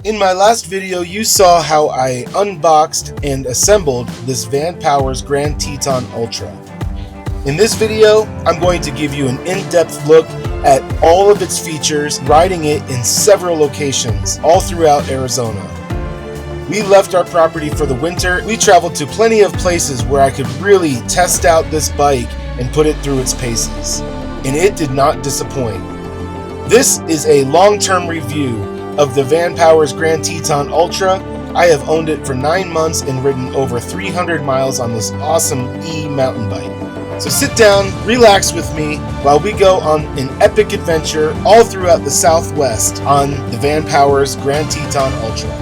In my last video, you saw how I unboxed and assembled this Vanpowers Grand Teton Ultra. In this video, I'm going to give you an in-depth look at all of its features, riding it in several locations all throughout Arizona. We left our property for the winter. We traveled to plenty of places where I could really test out this bike and put it through its paces, and it did not disappoint. This is a long-term review of the Vanpowers Grand Teton Ultra. I have owned it for 9 months and ridden over 300 miles on this awesome e-mountain bike. So sit down, relax with me while we go on an epic adventure all throughout the Southwest on the Vanpowers Grand Teton Ultra.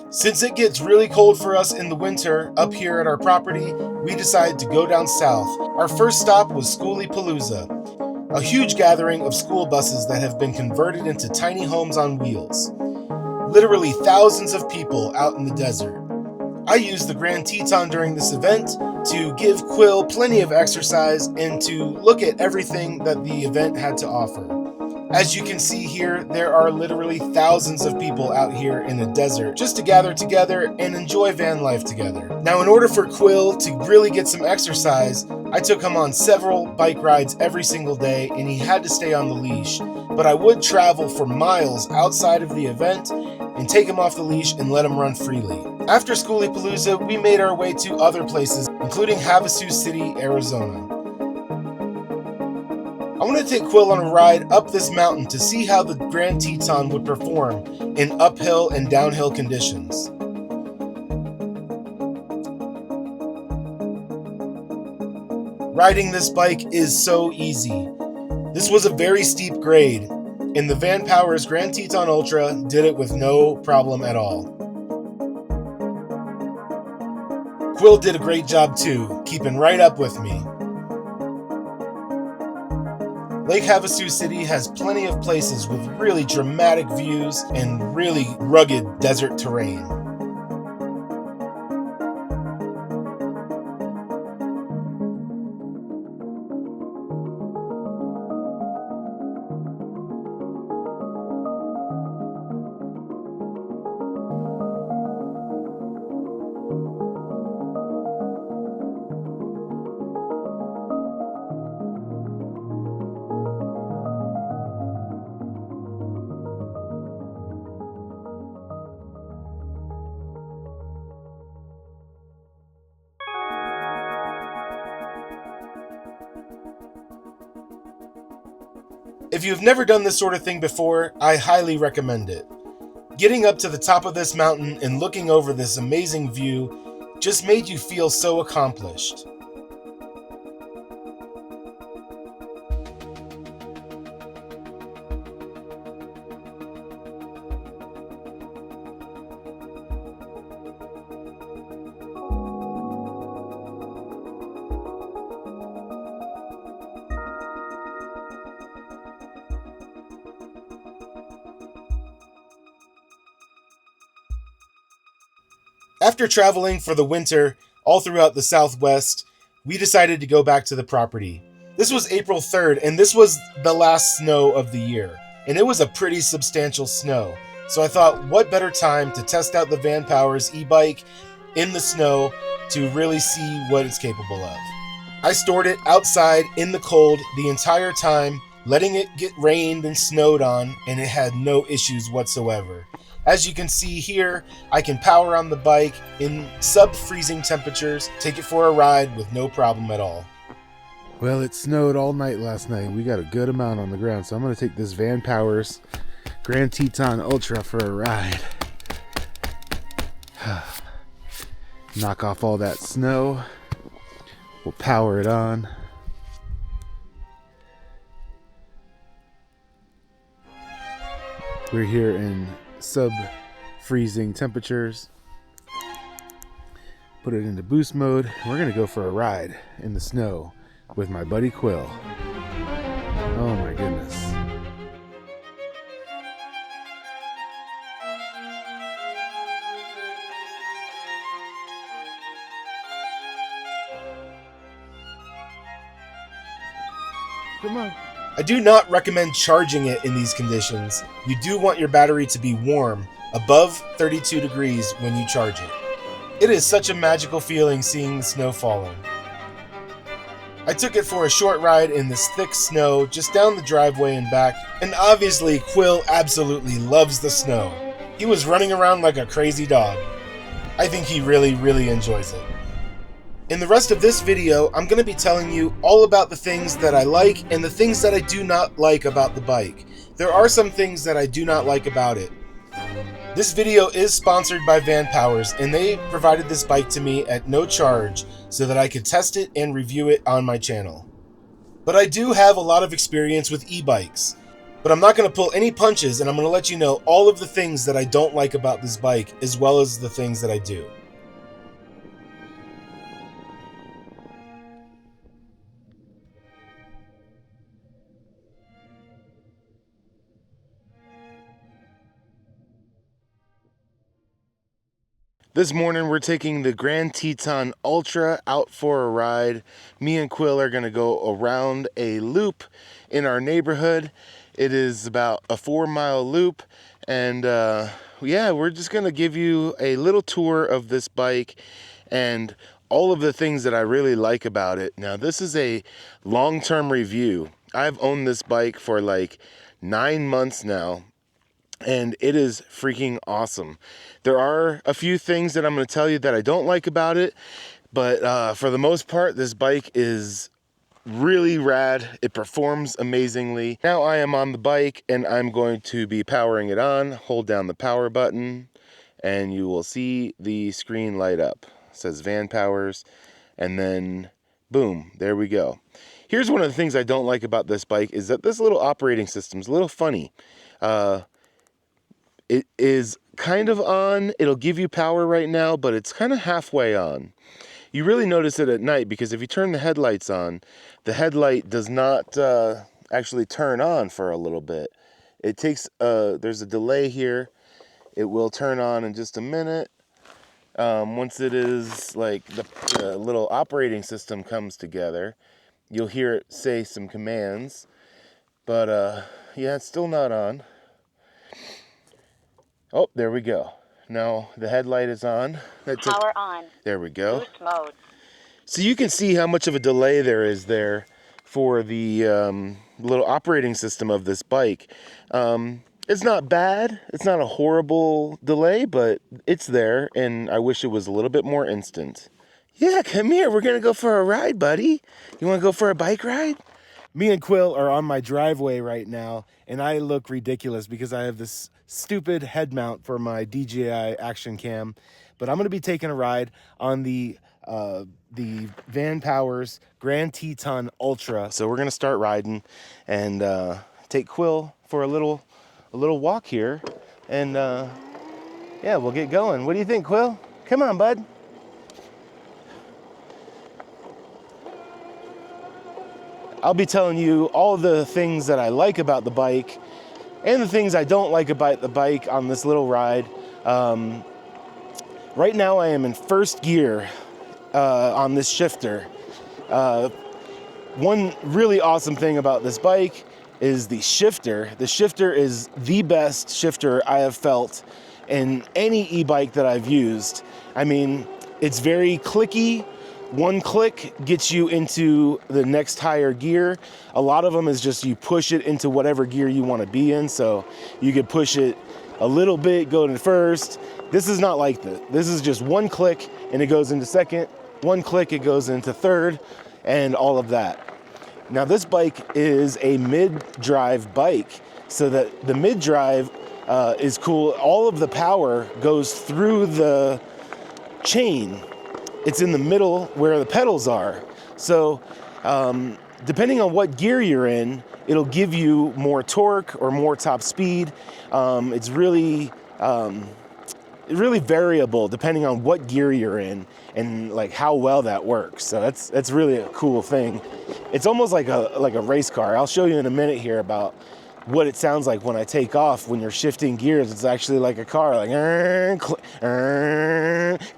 Since it gets really cold for us in the winter up here at our property, we decided to go down south. Our first stop was Schoolypalooza, a huge gathering of school buses that have been converted into tiny homes on wheels. Literally thousands of people out in the desert. I used the Grand Teton during this event to give Quill plenty of exercise and to look at everything that the event had to offer. As you can see here, there are literally thousands of people out here in the desert just to gather together and enjoy van life together. Now, in order for Quill to really get some exercise, I took him on several bike rides every single day, and he had to stay on the leash. But I would travel for miles outside of the event and take him off the leash and let him run freely. After Schoolypalooza, we made our way to other places, including Havasu City, Arizona. I want to take Quill on a ride up this mountain to see how the Grand Teton would perform in uphill and downhill conditions. Riding this bike is so easy. This was a very steep grade, and the Vanpowers Grand Teton Ultra did it with no problem at all. Quill did a great job too, keeping right up with me. Lake Havasu City has plenty of places with really dramatic views and really rugged desert terrain. If you've never done this sort of thing before, I highly recommend it. Getting up to the top of this mountain and looking over this amazing view just made you feel so accomplished. After traveling for the winter all throughout the Southwest, we decided to go back to the property. This was April 3rd, and this was the last snow of the year, and it was a pretty substantial snow. So I thought, what better time to test out the Vanpowers e-bike in the snow to really see what it's capable of. I stored it outside in the cold the entire time, letting it get rained and snowed on, and it had no issues whatsoever. As you can see here, I can power on the bike in sub-freezing temperatures, take it for a ride with no problem at all. Well, it snowed all night last night. We got a good amount on the ground, so I'm going to take this Vanpowers Grand Teton Ultra for a ride. Knock off all that snow. We'll power it on. We're here in sub-freezing temperatures. Put it into boost mode. We're gonna go for a ride in the snow with my buddy Quill. Oh my goodness. Come on. I do not recommend charging it in these conditions. You do want your battery to be warm, above 32 degrees when you charge it. It is such a magical feeling seeing the snow falling. I took it for a short ride in this thick snow just down the driveway and back, and obviously Quill absolutely loves the snow. He was running around like a crazy dog. I think he really enjoys it. In the rest of this video, I'm going to be telling you all about the things that I like and the things that I do not like about the bike. There are some things that I do not like about it. This video is sponsored by Vanpowers, and they provided this bike to me at no charge so that I could test it and review it on my channel. But I do have a lot of experience with e-bikes. But I'm not going to pull any punches, and I'm going to let you know all of the things that I don't like about this bike as well as the things that I do. This morning we're taking the Grand Teton Ultra out for a ride. Me and Quill are going to go around a loop in our neighborhood. It is about a 4-mile loop, and yeah, we're just going to give you a little tour of this bike and all of the things that I really like about it. Now, this is a long-term review. I've owned this bike for like 9 months now, and it is freaking awesome. There are a few things that I'm going to tell you that I don't like about it, but for the most part, this bike is really rad. It performs amazingly. Now I am on the bike and I'm going to be powering it on. Hold down the power button and you will see the screen light up. It says Vanpowers, and then boom, there we go. Here's one of the things I don't like about this bike is that this little operating system is a little funny. It is kind of on. It'll give you power right now, but it's kind of halfway on. You really notice it at night because if you turn the headlights on, the headlight does not actually turn on for a little bit. It takes, there's a delay here. It will turn on in just a minute. Once it is like the little operating system comes together, you'll hear it say some commands. But yeah, it's still not on. Oh, there we go. Now the headlight is on. Power on. There we go. Boost mode. So you can see how much of a delay there is there for the little operating system of this bike. It's not bad. It's not a horrible delay, but it's there, and I wish it was a little bit more instant. Yeah, come here. We're going to go for a ride, buddy. You want to go for a bike ride? Me and Quill are on my driveway right now, and I look ridiculous because I have this stupid head mount for my DJI action cam. But I'm going to be taking a ride on the Vanpowers Grand Teton Ultra. So we're going to start riding and take Quill for a little walk here. And yeah, we'll get going. What do you think, Quill? Come on, bud. I'll be telling you all the things that I like about the bike and the things I don't like about the bike on this little ride. Right now I am in first gear on this shifter. One really awesome thing about this bike is the shifter. The shifter is the best shifter I have felt in any e-bike that I've used. I mean, it's very clicky. One click gets you into the next higher gear. A lot of them is just you push it into whatever gear you want to be in. So you could push it a little bit, go to first. This is not like that. This is just one click and it goes into second. One click, it goes into third, and all of that. Now this bike is a mid-drive bike, so that the mid-drive is cool. All of the power goes through the chain it's in the middle where the pedals are. So depending on what gear you're in, it'll give you more torque or more top speed. It's really variable depending on what gear you're in and like how well that works. So that's really a cool thing. It's almost like a race car. I'll show you in a minute here about what it sounds like when I take off. When you're shifting gears, it's actually like a car, like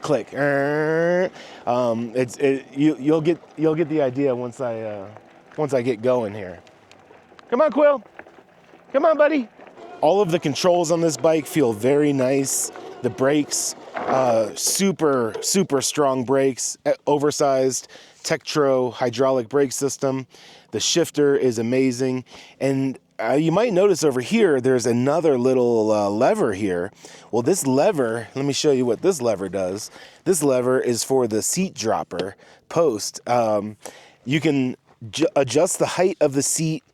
click. You'll get the idea once I get going here. Come on, Quill. Come on, buddy. All of the controls on this bike feel very nice. The brakes, super strong brakes, oversized Tektro hydraulic brake system. The shifter is amazing. And you might notice over here, there's another little lever here. Well, this lever, let me show you what this lever does. This lever is for the seat dropper post. You can adjust the height of the seat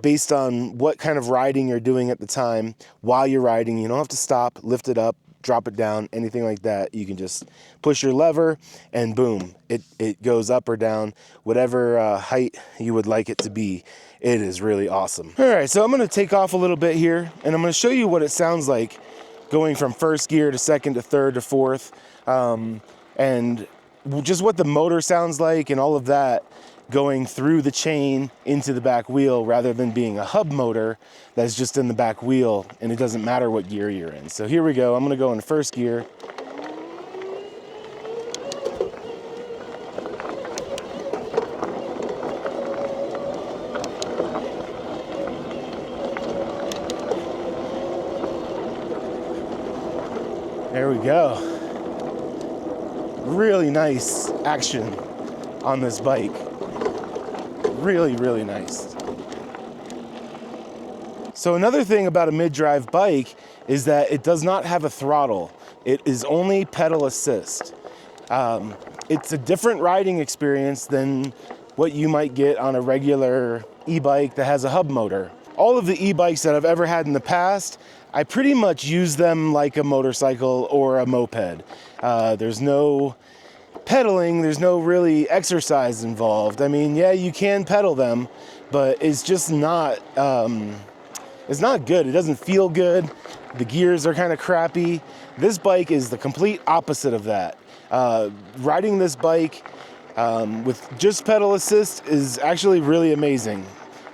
based on what kind of riding you're doing at the time. While you're riding, you don't have to stop, lift it up, drop it down, anything like that. You can just push your lever and boom, it goes up or down, whatever height you would like it to be. It is really awesome. All right, so I'm gonna take off a little bit here and I'm gonna show you what it sounds like going from first gear to second to third to fourth, and just what the motor sounds like and all of that going through the chain into the back wheel rather than being a hub motor that's just in the back wheel and it doesn't matter what gear you're in. So here we go. I'm gonna go in first gear. There we go. Really nice action on this bike. Really nice. So another thing about a mid-drive bike is that it does not have a throttle. It is only pedal assist. It's a different riding experience than what you might get on a regular e-bike that has a hub motor. All of the e-bikes that I've ever had in the past, I pretty much use them like a motorcycle or a moped. There's no pedaling, there's no really exercise involved. I mean, yeah, you can pedal them, but it's just not, it's not good. It doesn't feel good. The gears are kind of crappy. This bike is the complete opposite of that. Riding this bike with just pedal assist is actually really amazing.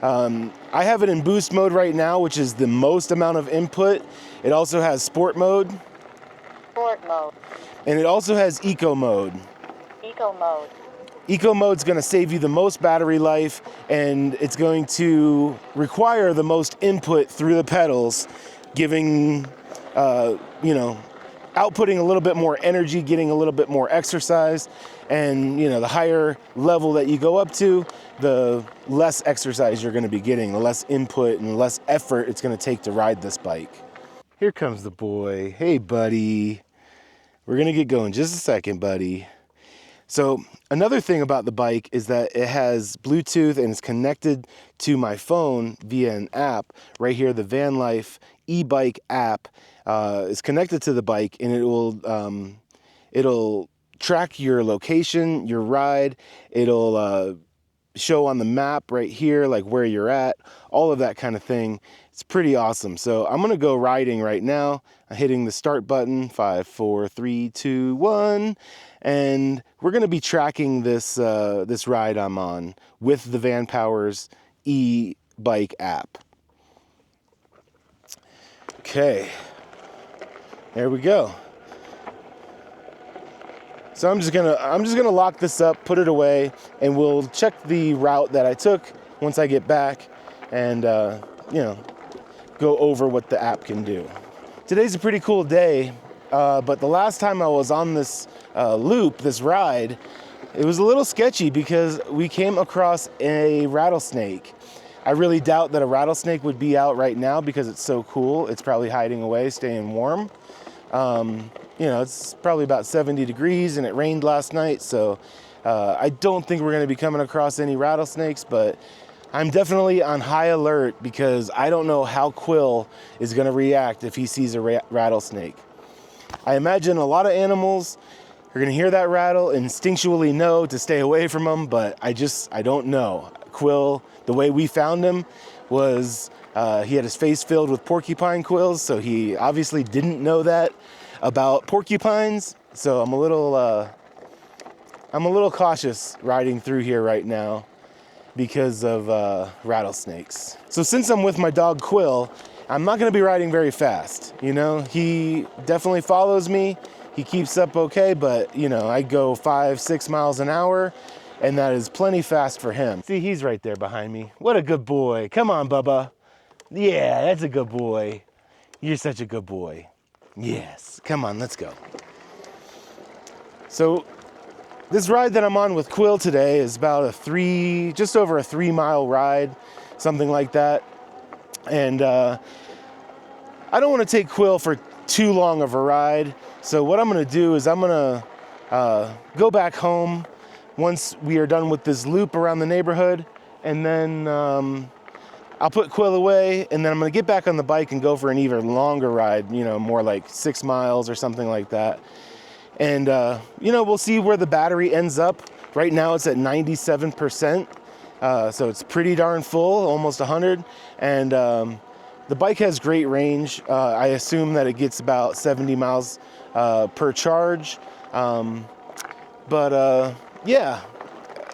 I have it in boost mode right now, which is the most amount of input. It also has sport mode. And it also has eco mode. Eco mode's going to save you the most battery life, and it's going to require the most input through the pedals, giving, outputting a little bit more energy, getting a little bit more exercise. And, the higher level that you go up to, the less exercise you're going to be getting, the less input and less effort it's going to take to ride this bike. Here comes the boy. Hey, buddy. We're going to get going just a second, buddy. So another thing about the bike is that it has Bluetooth and it's connected to my phone via an app. Right here, the Van Life e-bike app is connected to the bike, and it'll track your location, your ride. It'll show on the map right here, like where you're at, all of that kind of thing. It's pretty awesome. So I'm gonna go riding right now. I'm hitting the start button, 5, 4, 3, 2, 1. And we're gonna be tracking this ride I'm on with the Vanpowers e-bike app. Okay, there we go. So I'm just gonna lock this up, put it away, and we'll check the route that I took once I get back, and go over what the app can do. Today's a pretty cool day, but the last time I was on this this ride, it was a little sketchy because we came across a rattlesnake. I really doubt that a rattlesnake would be out right now because it's so cool. It's probably hiding away, staying warm. It's probably about 70 degrees and it rained last night, so I don't think we're gonna be coming across any rattlesnakes, but I'm definitely on high alert because I don't know how Quill is gonna react if he sees a rattlesnake. I imagine a lot of animals You're gonna hear that rattle, instinctually know to stay away from him, but I don't know. Quill, the way we found him was he had his face filled with porcupine quills, so he obviously didn't know that about porcupines. So I'm a little cautious riding through here right now because of rattlesnakes. So since I'm with my dog Quill, I'm not gonna be riding very fast. You know, he definitely follows me. He keeps up okay, but you know, I go 5-6 miles an hour, and that is plenty fast for him. See, he's right there behind me. What a good boy. Come on, Bubba. Yeah, that's a good boy. You're such a good boy. Yes, come on, let's go. So this ride that I'm on with Quill today is about just over a 3-mile ride, something like that. And I don't want to take Quill for too long of a ride. So what I'm gonna do is I'm gonna go back home once we are done with this loop around the neighborhood, and then I'll put Quill away, and then I'm gonna get back on the bike and go for an even longer ride, you know, more like 6 miles or something like that. And you know, we'll see where the battery ends up. Right now it's at 97%, so it's pretty darn full, almost 100. And the bike has great range. I assume that it gets about 70 miles per charge. Yeah,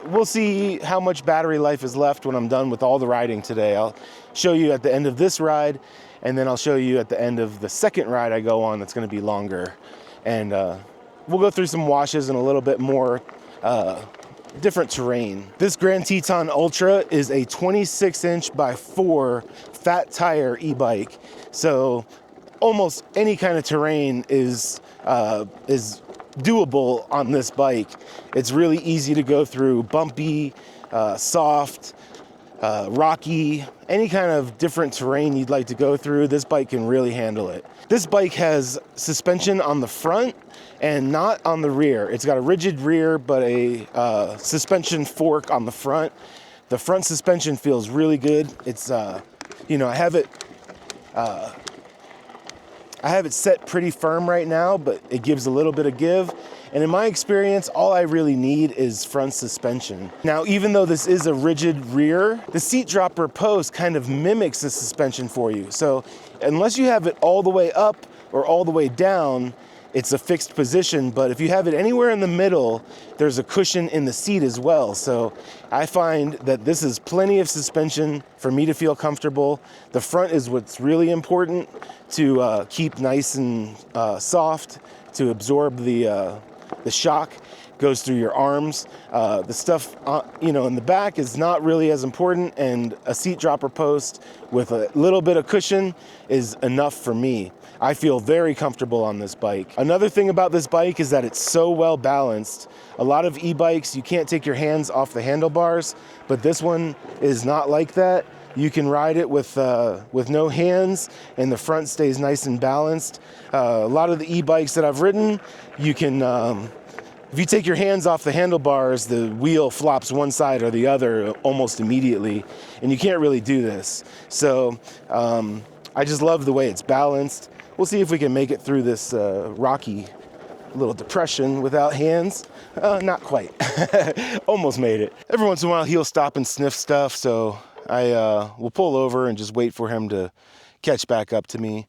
we'll see how much battery life is left when I'm done with all the riding today. I'll show you at the end of this ride, and then I'll show you at the end of the second ride I go on that's gonna be longer. And we'll go through some washes and a little bit more different terrain. This Grand Teton Ultra is a 26-inch by 4 fat tire e-bike. So almost any kind of terrain is doable on this bike. It's really easy to go through, bumpy, soft, rocky, any kind of different terrain you'd like to go through. This bike can really handle it. This bike has suspension on the front and not on the rear. It's got a rigid rear, but a suspension fork on the front. The front suspension feels really good. It's, you know, I have it set pretty firm right now, but it gives a little bit of give. And in my experience, all I really need is front suspension. Now, even though this is a rigid rear, the seat dropper post kind of mimics the suspension for you. So unless you have it all the way up or all the way down, it's a fixed position. But if you have it anywhere in the middle, there's a cushion in the seat as well. So I find that this is plenty of suspension for me to feel comfortable. The front is what's really important to keep nice and soft, to absorb the shock. Goes through your arms. The stuff, you know, in the back is not really as important, and a seat dropper post with a little bit of cushion is enough for me. I feel very comfortable on this bike. Another thing about this bike is that it's so well balanced. A lot of e-bikes, you can't take your hands off the handlebars, but this one is not like that. You can ride it with no hands, and the front stays nice and balanced. A lot of the e-bikes that I've ridden, you can, if you take your hands off the handlebars, the wheel flops one side or the other almost immediately, and you can't really do this. So I just love the way it's balanced. We'll see if we can make it through this rocky little depression without hands. Not quite. Almost made it. Every once in a while he'll stop and sniff stuff, so I will pull over and just wait for him to catch back up to me.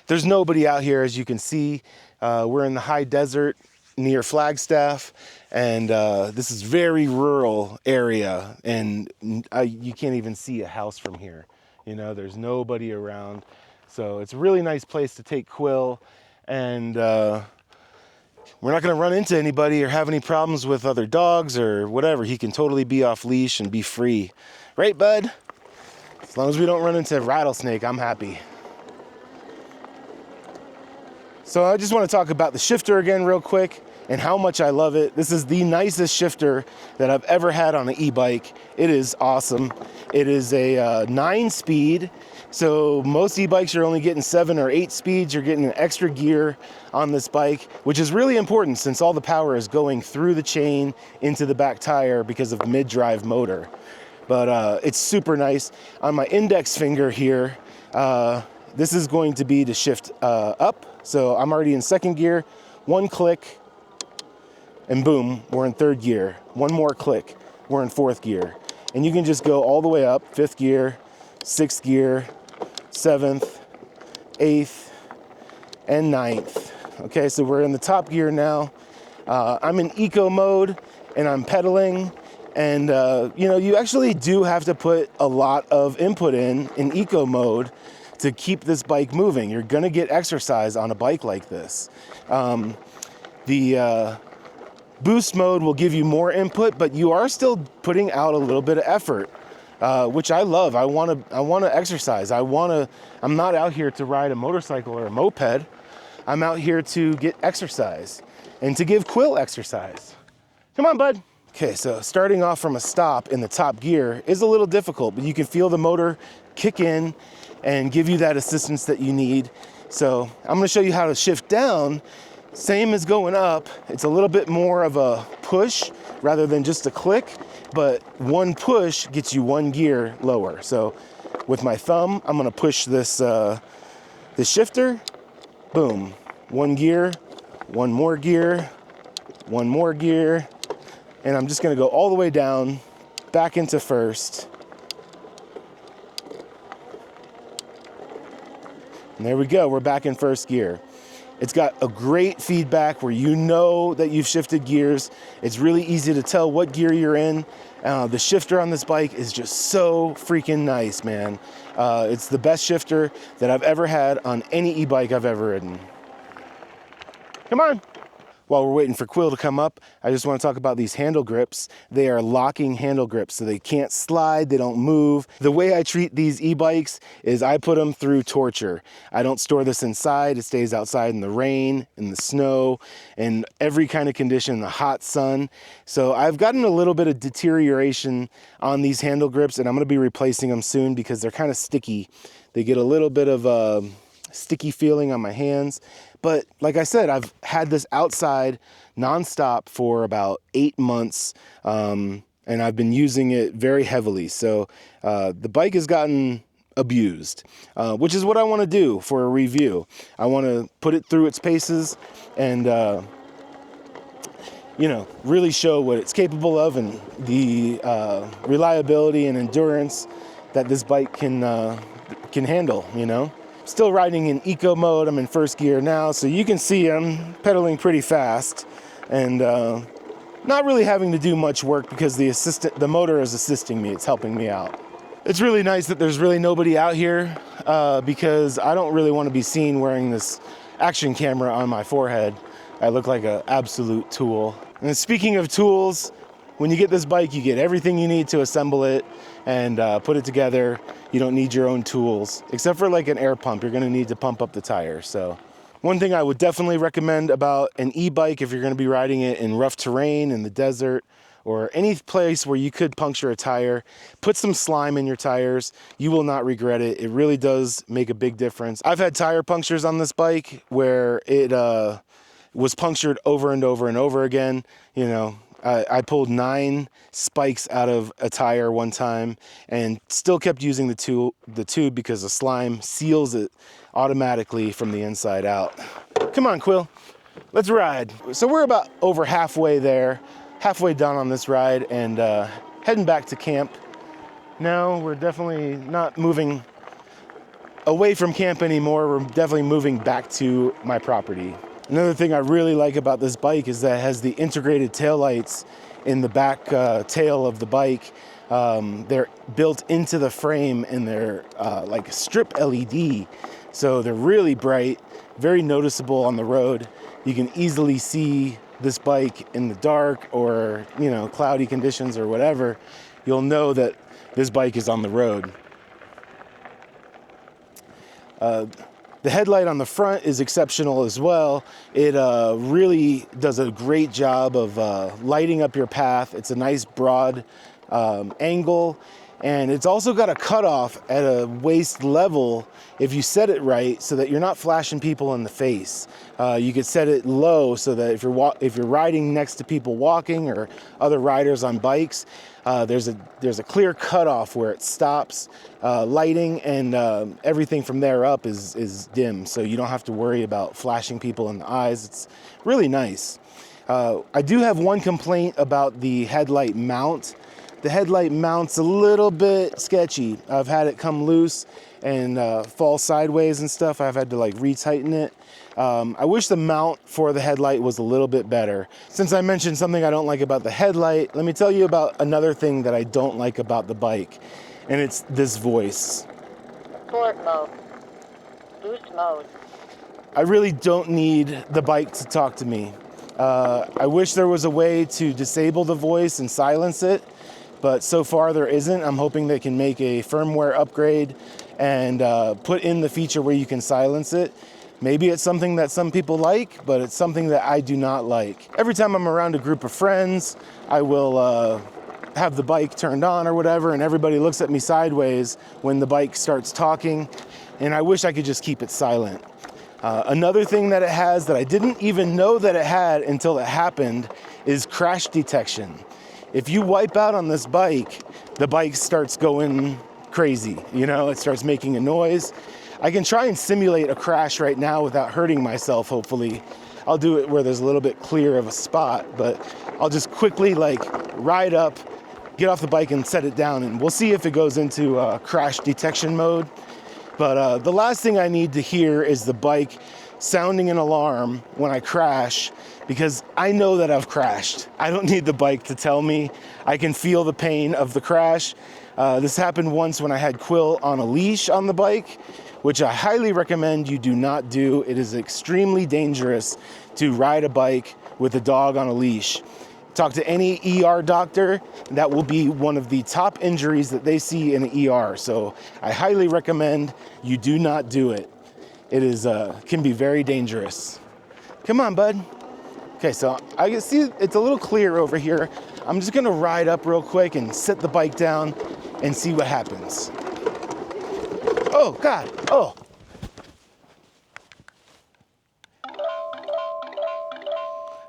There's nobody out here, as you can see. We're in the high desert near Flagstaff, and this is very rural area, and you can't even see a house from here. You know, there's nobody around. So it's a really nice place to take Quill, and we're not going to run into anybody or have any problems with other dogs or whatever. He can totally be off leash and be free. Right, bud? As long as we don't run into a rattlesnake, I'm happy. So I just want to talk about the shifter again real quick and how much I love it. This is the nicest shifter that I've ever had on an e-bike. It is awesome. It is a 9-speed. So most e-bikes are only getting 7 or 8 speeds. You're getting an extra gear on this bike, which is really important since all the power is going through the chain into the back tire because of the mid-drive motor. But it's super nice. On my index finger here, this is going to be to shift up. So I'm already in second gear. One click, and boom, we're in third gear. One more click, we're in fourth gear. And you can just go all the way up, fifth gear, sixth gear, seventh, eighth, and ninth. Okay, so we're in the top gear now. I'm in eco mode and I'm pedaling. And you know, you actually do have to put a lot of input in eco mode to keep this bike moving. You're gonna get exercise on a bike like this. The boost mode will give you more input, but you are still putting out a little bit of effort, which I love. I want to exercise. I'm not out here to ride a motorcycle or a moped. I'm out here to get exercise and to give Quill exercise. Come on, bud. Okay, so starting off from a stop in the top gear is a little difficult, but you can feel the motor kick in and give you that assistance that you need. So I'm gonna show you how to shift down. Same as going up, it's a little bit more of a push rather than just a click, but one push gets you one gear lower. So with my thumb, I'm gonna push this, this shifter, boom, one gear, one more gear, one more gear, and I'm just gonna go all the way down, back into first. And there we go, we're back in first gear. It's got a great feedback where you know that you've shifted gears. It's really easy to tell what gear you're in. The shifter on this bike is just so freaking nice, man. It's the best shifter that I've ever had on any e-bike I've ever ridden. Come on. While we're waiting for Quill to come up, I just want to talk about these handle grips. They are locking handle grips, so they can't slide, they don't move. The way I treat these e-bikes is I put them through torture. I don't store this inside. It stays outside in the rain, in the snow, in every kind of condition, the hot sun. So I've gotten a little bit of deterioration on these handle grips, and I'm going to be replacing them soon because they're kind of sticky. They get a little bit of a sticky feeling on my hands. But like I said, I've had this outside nonstop for about 8 months, and I've been using it very heavily. So the bike has gotten abused, which is what I want to do for a review. I want to put it through its paces and, you know, really show what it's capable of and the reliability and endurance that this bike can handle, you know. Still riding in eco mode. I'm in first gear now, so you can see I'm pedaling pretty fast and not really having to do much work because the motor is assisting me. It's helping me out. It's really nice that there's really nobody out here because I don't really want to be seen wearing this action camera on my forehead. I look like an absolute tool. And speaking of tools, when you get this bike, you get everything you need to assemble it and put it together. You don't need your own tools, except for like an air pump. You're gonna need to pump up the tire. So one thing I would definitely recommend about an e-bike, if you're gonna be riding it in rough terrain, in the desert, or any place where you could puncture a tire, put some slime in your tires. You will not regret it. It really does make a big difference. I've had tire punctures on this bike where it was punctured over and over and over again. You know, I pulled 9 spikes out of a tire one time and still kept using the tube because the slime seals it automatically from the inside out. Come on, Quill, let's ride. So we're about over halfway there, halfway done on this ride, and heading back to camp. No, we're definitely not moving away from camp anymore. We're definitely moving back to my property. Another thing I really like about this bike is that it has the integrated taillights in the back tail of the bike. They're built into the frame and they're like strip LED. So they're really bright, very noticeable on the road. You can easily see this bike in the dark or, you know, cloudy conditions or whatever. You'll know that this bike is on the road. The headlight on the front is exceptional as well. It really does a great job of lighting up your path. It's a nice broad angle, and it's also got a cutoff at a waist level if you set it right so that you're not flashing people in the face. You could set it low so that if you're riding next to people walking or other riders on bikes, there's a clear cutoff where it stops lighting, and everything from there up is dim, so you don't have to worry about flashing people in the eyes. It's really nice. I do have one complaint about the headlight mount. The headlight mount's a little bit sketchy. I've had it come loose and fall sideways and stuff. I've had to like retighten it. I wish the mount for the headlight was a little bit better. Since I mentioned something I don't like about the headlight, let me tell you about another thing that I don't like about the bike, and it's this voice. Sport mode. Boost mode. I really don't need the bike to talk to me. I wish there was a way to disable the voice and silence it, but so far there isn't. I'm hoping they can make a firmware upgrade and put in the feature where you can silence it. Maybe it's something that some people like, but it's something that I do not like. Every time I'm around a group of friends, I will have the bike turned on or whatever, and everybody looks at me sideways when the bike starts talking, and I wish I could just keep it silent. Another thing that it has that I didn't even know that it had until it happened is crash detection. If you wipe out on this bike, the bike starts going crazy, you know, it starts making a noise. I can try and simulate a crash right now without hurting myself, hopefully. I'll do it where there's a little bit clear of a spot, but I'll just quickly like ride up, get off the bike and set it down, and we'll see if it goes into crash detection mode. But the last thing I need to hear is the bike sounding an alarm when I crash, because I know that I've crashed. I don't need the bike to tell me. I can feel the pain of the crash. This happened once when I had Quill on a leash on the bike, which I highly recommend you do not do. It is extremely dangerous to ride a bike with a dog on a leash. Talk to any ER doctor, that will be one of the top injuries that they see in an ER. So I highly recommend you do not do it. It is can be very dangerous. Come on, bud. Okay, so I can see it's a little clear over here. I'm just gonna ride up real quick and set the bike down and see what happens. Oh, God, oh.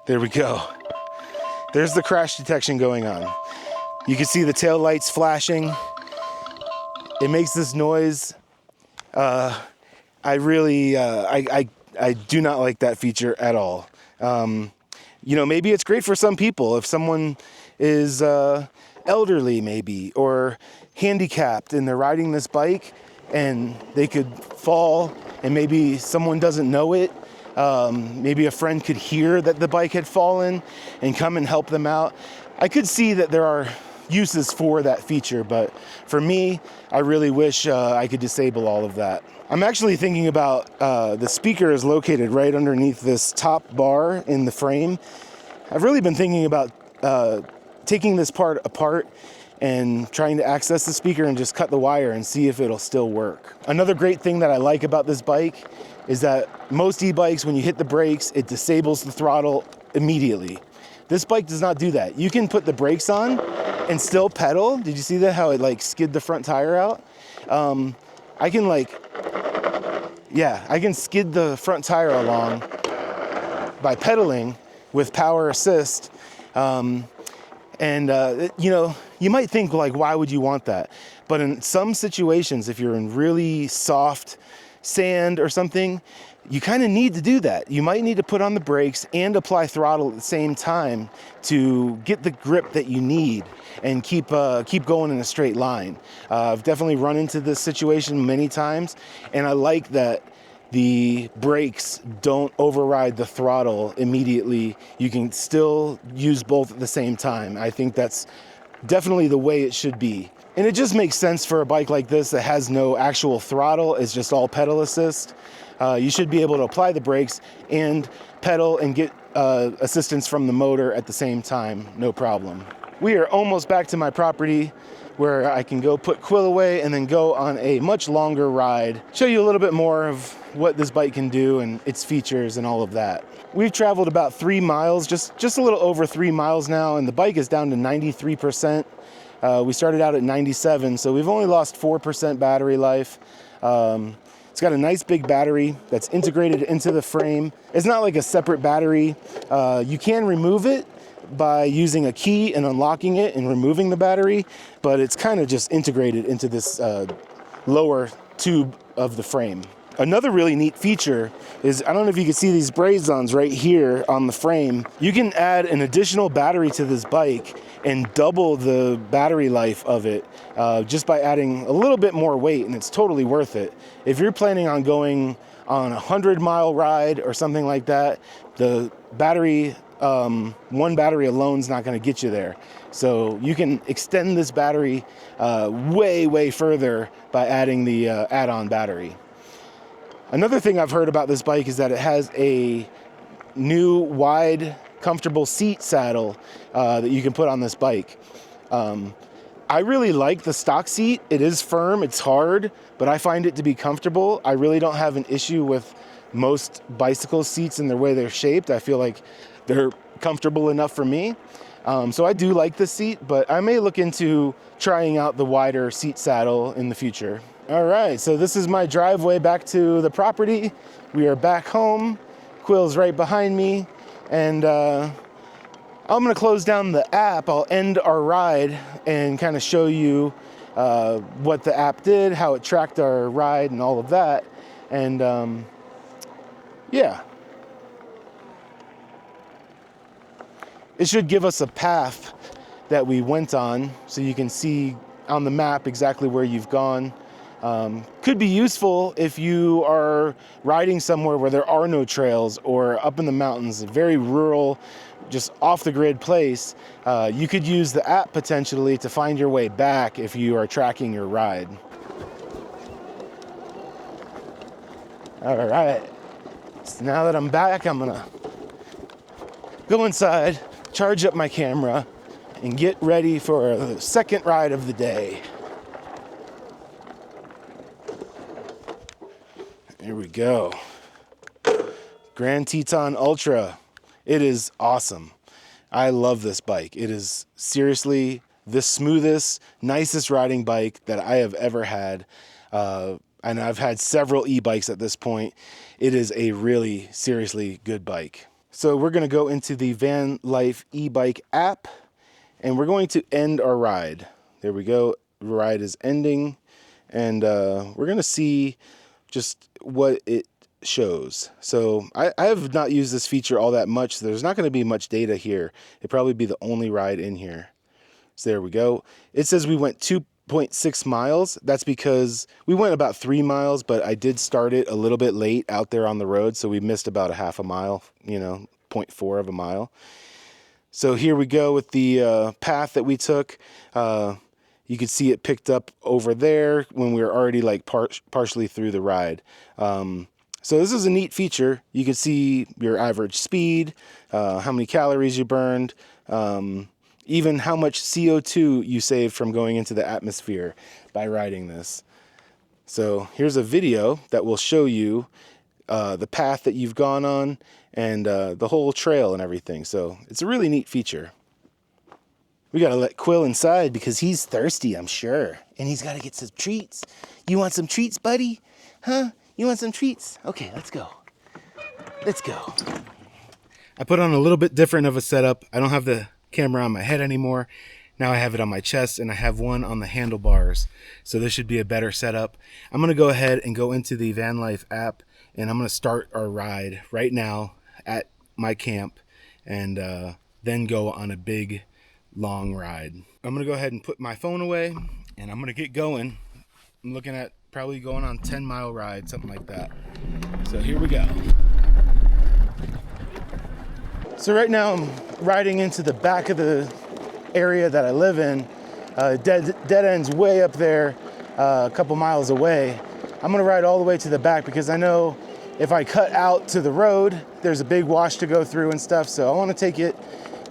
There we go. There's the crash detection going on. You can see the tail lights flashing. It makes this noise. I do not like that feature at all. You know, maybe it's great for some people. If someone is elderly maybe, or handicapped and they're riding this bike and they could fall and maybe someone doesn't know it. Maybe a friend could hear that the bike had fallen and come and help them out. I could see that there are uses for that feature, but for me, I really wish I could disable all of that. I'm actually thinking about the speaker is located right underneath this top bar in the frame. I've really been thinking about taking this part apart and trying to access the speaker and just cut the wire and see if it'll still work. Another great thing that I like about this bike is that most e-bikes, when you hit the brakes, it disables the throttle immediately. This bike does not do that. You can put the brakes on and still pedal. Did you see that, how it like skid the front tire out? I can skid the front tire along by pedaling with power assist. You know, you might think like, why would you want that? But in some situations, if you're in really soft sand or something, you kind of need to do that. You might need to put on the brakes and apply throttle at the same time to get the grip that you need and keep going in a straight line. I've definitely run into this situation many times, and I like that the brakes don't override the throttle immediately. You can still use both at the same time. I think that's definitely the way it should be. And it just makes sense for a bike like this that has no actual throttle. It's just all pedal assist. You should be able to apply the brakes and pedal and get assistance from the motor at the same time, no problem. We are almost back to my property where I can go put Quill away and then go on a much longer ride. Show you a little bit more of what this bike can do and its features and all of that. We've traveled about 3 miles, just a little over 3 miles now, and the bike is down to 93%. We started out at 97, so we've only lost 4% battery life. It's got a nice big battery that's integrated into the frame. It's not like a separate battery. You can remove it by using a key and unlocking it and removing the battery, but it's kind of just integrated into this lower tube of the frame. Another really neat feature is, I don't know if you can see these braze-ons right here on the frame. You can add an additional battery to this bike and double the battery life of it just by adding a little bit more weight, and it's totally worth it. If you're planning on going on a 100-mile ride or something like that, the battery, one battery alone is not going to get you there. So you can extend this battery way further by adding the add-on battery. Another thing I've heard about this bike is that it has a new wide, comfortable seat saddle that you can put on this bike. I really like the stock seat. It is firm, it's hard, but I find it to be comfortable. I really don't have an issue with most bicycle seats and the way they're shaped. I feel like they're comfortable enough for me. So I do like this seat, but I may look into trying out the wider seat saddle in the future. All right, so this is my driveway back to the property. We are back home. Quill's right behind me. And I'm gonna close down the app. I'll end our ride and kind of show you what the app did, how it tracked our ride and all of that. And yeah. It should give us a path that we went on so you can see on the map exactly where you've gone. Could be useful if you are riding somewhere where there are no trails or up in the mountains, a very rural, just off the grid place. You could use the app potentially to find your way back if you are tracking your ride. All right, so now that I'm back, I'm gonna go inside, charge up my camera, and get ready for the second ride of the day. Here we go. Grand Teton Ultra. It is awesome. I love this bike. It is seriously the smoothest, nicest riding bike that I have ever had. And I've had several e-bikes at this point. It is a really seriously good bike. So we're gonna go into the Van Life e-bike app and we're going to end our ride. There we go. The ride is ending. And we're gonna see just what it shows. So I have not used this feature all that much. So there's not going to be much data here. It'd probably be the only ride in here. So there we go. It says we went 2.6 miles. That's because we went about 3 miles, but I did start it a little bit late out there on the road. So we missed about a half a mile, 0.4 of a mile. So here we go with the path that we took. You could see it picked up over there when we were already like partially through the ride. So this is a neat feature. You can see your average speed, how many calories you burned, even how much CO2 you saved from going into the atmosphere by riding this. So here's a video that will show you the path that you've gone on and the whole trail and everything. So it's a really neat feature. We got to let Quill inside because he's thirsty, I'm sure. And he's got to get some treats. You want some treats, buddy? Huh? You want some treats? Okay, let's go. Let's go. I put on a little bit different of a setup. I don't have the camera on my head anymore. Now I have it on my chest and I have one on the handlebars. So this should be a better setup. I'm going to go ahead and go into the Van Life app and I'm going to start our ride right now at my camp and then go on a big long ride. I'm gonna go ahead and put my phone away and I'm gonna get going. I'm looking at probably going on 10-mile ride, something like that. So here we go. So right now I'm riding into the back of the area that I live in. Dead end's way up there, a couple miles away. I'm gonna ride all the way to the back because I know if I cut out to the road, there's a big wash to go through and stuff. So I wanna take it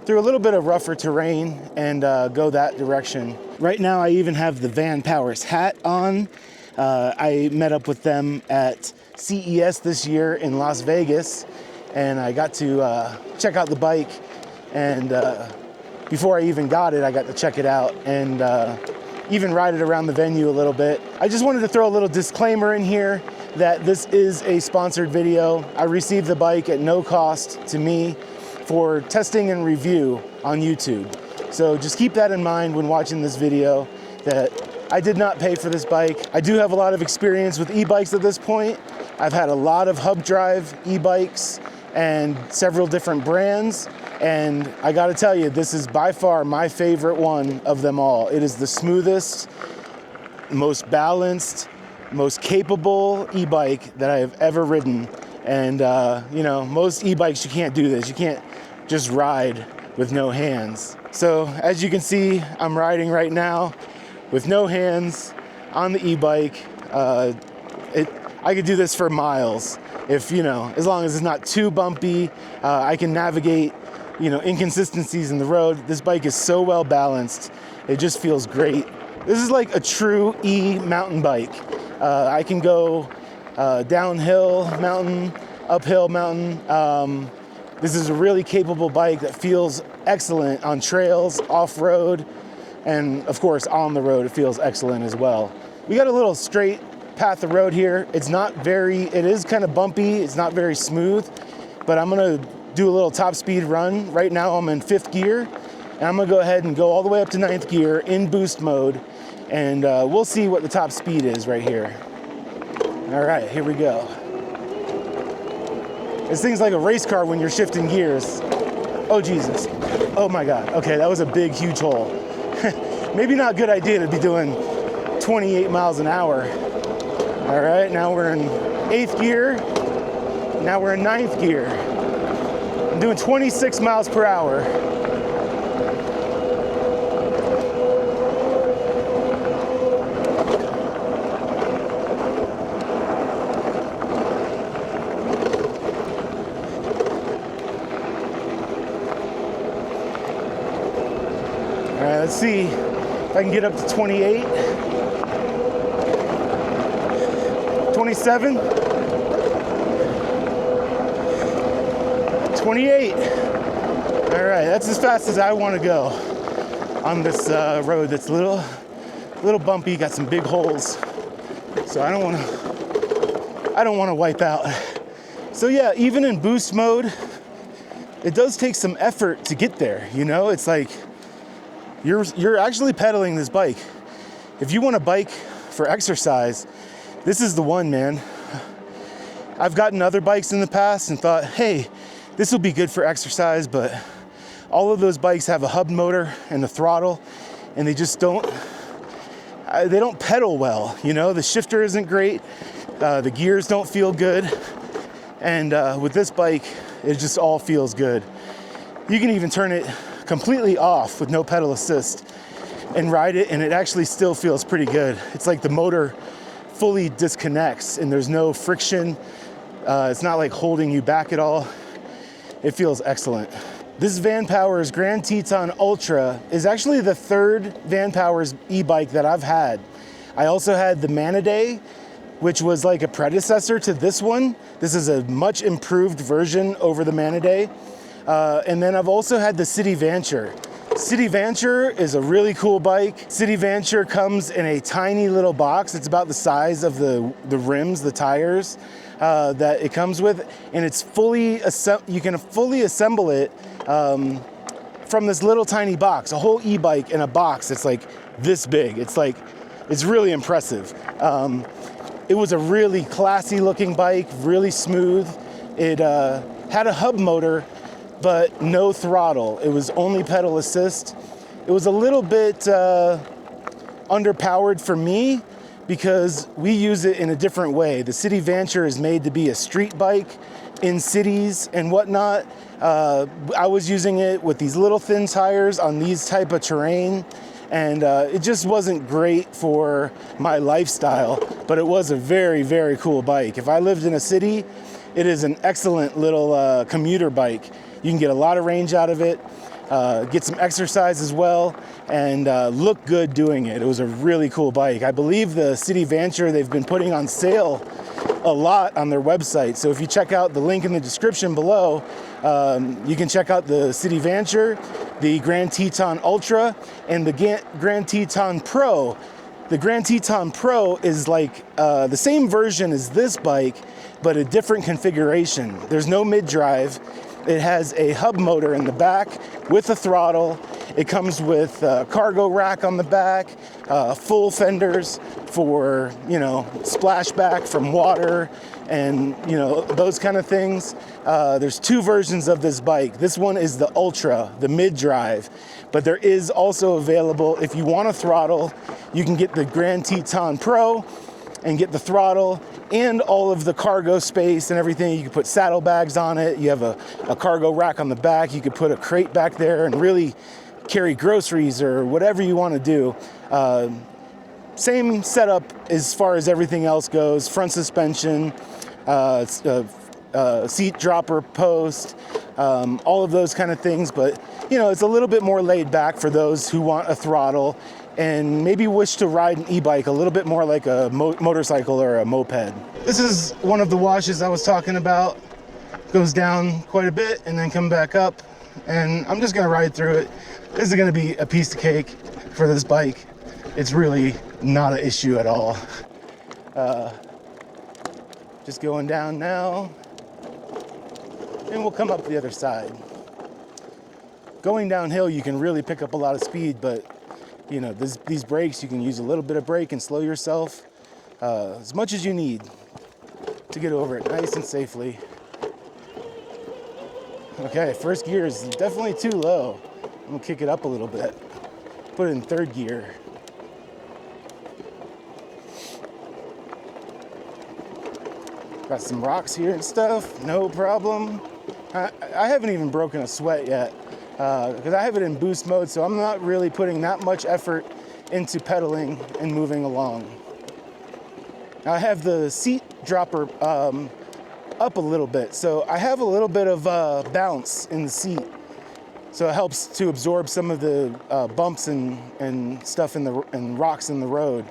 through a little bit of rougher terrain and go that direction. Right now I even have the Vanpowers hat on. I met up with them at CES this year in Las Vegas and I got to check out the bike and before I even got it, I got to check it out and even ride it around the venue a little bit. I just wanted to throw a little disclaimer in here that this is a sponsored video. I received the bike at no cost to me for testing and review on YouTube. So just keep that in mind when watching this video, that I did not pay for this bike. I do have a lot of experience with e-bikes at this point, I've had a lot of hub drive e-bikes and several different brands, and I gotta tell you, this is by far my favorite one of them all. It is the smoothest, most balanced, most capable e-bike that I have ever ridden. And you know, most e-bikes, you can't do this. You can't just ride with no hands. So as you can see, I'm riding right now with no hands on the e-bike. I could do this for miles if, you know, as long as it's not too bumpy. I can navigate, you know, inconsistencies in the road. This bike is so well balanced. It just feels great. This is like a true mountain bike. I can go downhill mountain, uphill mountain. This is a really capable bike that feels excellent on trails, off-road, and of course on the road it feels excellent as well. We got a little straight path of road here. It is kind of bumpy, it's not very smooth, but I'm gonna do a little top speed run. Right now I'm in 5th gear, and I'm gonna go ahead and go all the way up to 9th gear in boost mode, and we'll see what the top speed is right here. All right, here we go. This thing's like a race car when you're shifting gears. Oh, Jesus. Oh my God. Okay, that was a big, huge hole. Maybe not a good idea to be doing 28 miles an hour. All right, now we're in 8th gear. Now we're in 9th gear. I'm doing 26 miles per hour. All right, let's see if I can get up to 28, 27, 28. All right, that's as fast as I want to go on this road that's a little bumpy, got some big holes, so I don't want to wipe out. So yeah, even in boost mode, it does take some effort to get there. You know, it's like you're actually pedaling this bike. If you want a bike for exercise, this is the one, man. I've gotten other bikes in the past and thought, hey, this will be good for exercise, but all of those bikes have a hub motor and a throttle, and they just don't pedal well. You know, the shifter isn't great, the gears don't feel good, and with this bike, it just all feels good. You can even turn it completely off with no pedal assist and ride it, and it actually still feels pretty good. It's like the motor fully disconnects and there's no friction. It's not like holding you back at all. It feels excellent. This Vanpowers Grand Teton Ultra is actually the 3rd Vanpowers e-bike that I've had. I also had the Mandaday, which was like a predecessor to this one. This is a much improved version over the Mandaday. And then I've also had the City Vanture. City Vanture is a really cool bike. City Vanture comes in a tiny little box. It's about the size of the rims, the tires that it comes with, and it's you can fully assemble it from this little tiny box. A whole e-bike in a box that's like this big. It's really impressive. It was a really classy looking bike, really smooth. It had a hub motor, but no throttle. It was only pedal assist. It was a little bit underpowered for me because we use it in a different way. The City Vanture is made to be a street bike in cities and whatnot. I was using it with these little thin tires on these type of terrain, and it just wasn't great for my lifestyle, but it was a very, very cool bike. If I lived in a city, it is an excellent little commuter bike. You can get a lot of range out of it, get some exercise as well, and look good doing it. It was a really cool bike. I believe the City Vanture, they've been putting on sale a lot on their website. So if you check out the link in the description below, you can check out the City Vanture, the Grand Teton Ultra, and the Grand Teton Pro. The Grand Teton Pro is like the same version as this bike, but a different configuration. There's no mid-drive. It has a hub motor in the back with a throttle, It comes with a cargo rack on the back, full fenders for, you know, splashback from water and, you know, those kind of things. There's two versions of this bike. This one is the Ultra, the mid-drive, but there is also available, if you want a throttle, you can get the Grand Teton Pro and get the throttle and all of the cargo space and everything. You can put saddlebags on it. You have a cargo rack on the back. You could put a crate back there and really carry groceries or whatever you want to do. Same setup as far as everything else goes. Front suspension, seat dropper post, all of those kind of things. But, you know, it's a little bit more laid back for those who want a throttle and maybe wish to ride an e-bike a little bit more like a motorcycle or a moped. This is one of the washes I was talking about. Goes down quite a bit and then come back up. And I'm just gonna ride through it. This is gonna be a piece of cake for this bike. It's really not an issue at all. Just going down now. And we'll come up the other side. Going downhill, you can really pick up a lot of speed, but you know, these brakes, you can use a little bit of brake and slow yourself as much as you need to get over it nice and safely. Okay, first gear is definitely too low. I'm gonna kick it up a little bit. Put it in third gear. Got some rocks here and stuff, no problem. I haven't even broken a sweat yet because I have it in boost mode, so I'm not really putting that much effort into pedaling and moving along. I have the seat dropper up a little bit, so I have a little bit of bounce in the seat, so it helps to absorb some of the bumps and stuff and rocks in the road.